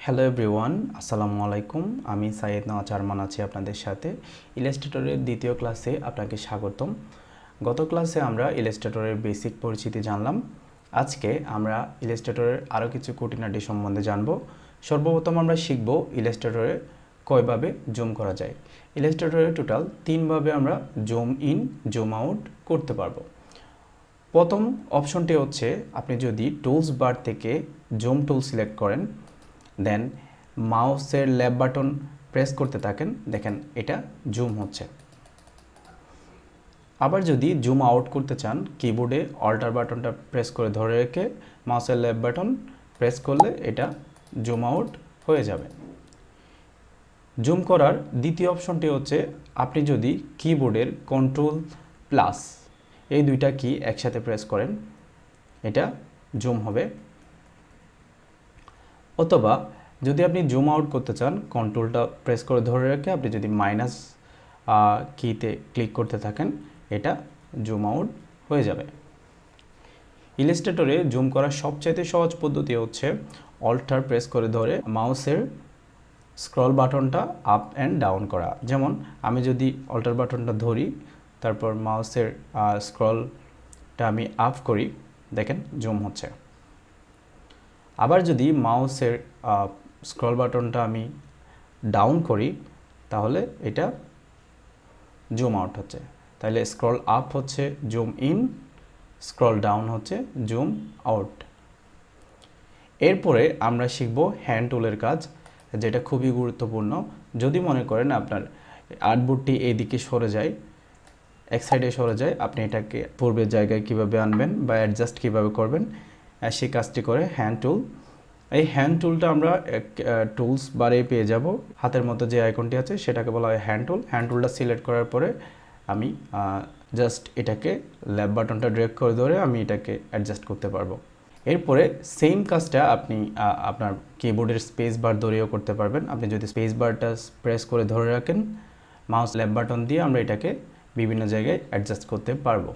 Hello everyone, আসসালামু আলাইকুম। আমি সাইয়েদ নওয়াজ আরমান আছি আপনাদের সাথে। ইলাস্ট্রেটরের দ্বিতীয় ক্লাসে আপনাকে স্বাগতম। গত ক্লাসে আমরা ইলাস্ট্রেটরের বেসিক পরিচিতি জানলাম। আজকে আমরা ইলাস্ট্রেটরের আরও কিছু খুঁটিনাটি সম্বন্ধে জানব। সর্বপ্রথম আমরা শিখব ইলাস্ট্রেটরে কয়ভাবে জুম করা যায়। ইলাস্ট্রেটরে টোটাল তিনভাবে আমরা জুম ইন জুম আউট করতে পারবো। প্রথম অপশনটি হচ্ছে, আপনি যদি টুলস বার থেকে জুম টুল সিলেক্ট করেন, দেন মাউসের লেফট বাটন প্রেস করতে থাকেন, দেখেন এটা জুম হচ্ছে। আবার যদি জুম আউট করতে চান, কিবোর্ডে অল্টার বাটনটা প্রেস করে ধরে রেখে মাউসের লেফট বাটন প্রেস করলে এটা জুম আউট হয়ে যাবে। জুম করার দ্বিতীয় অপশনটি হচ্ছে, আপনি যদি কিবোর্ডের কন্ট্রোল প্লাস এই দুইটা কি একসাথে প্রেস করেন, এটা জুম হবে। অথবা যদি আপনি জুম আউট করতে চান, কন্ট্রোলটা প্রেস করে ধরে রেখে আপনি যদি মাইনাস কিতে ক্লিক করতে থাকেন, এটা জুম আউট হয়ে যাবে। ইলাস্ট্রেটরে জুম করার সবচাইতে সহজ পদ্ধতি হচ্ছে অল্টার প্রেস করে ধরে মাউসের স্ক্রল বাটনটা আপ অ্যান্ড ডাউন করা। যেমন আমি যদি অল্টার বাটনটা ধরি, তারপর মাউসের স্ক্রলটা আমি আপ করি, দেখেন জুম হচ্ছে। আবার যদি মাউসের স্ক্রল বাটনটা আমি ডাউন করি, তাহলে এটা জুম আউট হচ্ছে। তাহলে স্ক্রল আপ হচ্ছে জুম ইন, স্ক্রল ডাউন হচ্ছে জুম আউট। এরপরে আমরা শিখব হ্যান্ড টুলের কাজ, যেটা খুবই গুরুত্বপূর্ণ। যদি মনে করেন আপনার আর্টবোর্ডটি এইদিকে সরে যায়, এক সাইডে সরে যায়, আপনি এটাকে পূর্বের জায়গায় কিভাবে আনবেন বা অ্যাডজাস্ট কিভাবে করবেন, সেই কাজটি করে হ্যান্ড টুল। এই হ্যান্ড টুলটা আমরা টুলস বারে পেয়ে যাব। হাতের মতো যে আইকনটি আছে সেটাকে বলা হয় হ্যান্ড টুল। হ্যান্ড টুলটা সিলেক্ট করার পরে আমি জাস্ট এটাকে লেফট বাটনটা ড্র্যাগ করে ধরে আমি এটাকে অ্যাডজাস্ট করতে পারবো। এরপরে সেম কাজটা আপনি আপনার কিবোর্ডের স্পেস বার ধরেও করতে পারবেন। আপনি যদি স্পেস বারটা প্রেস করে ধরে রাখেন, মাউস লেফট বাটন দিয়ে আমরা এটাকে বিভিন্ন জায়গায় অ্যাডজাস্ট করতে পারবো।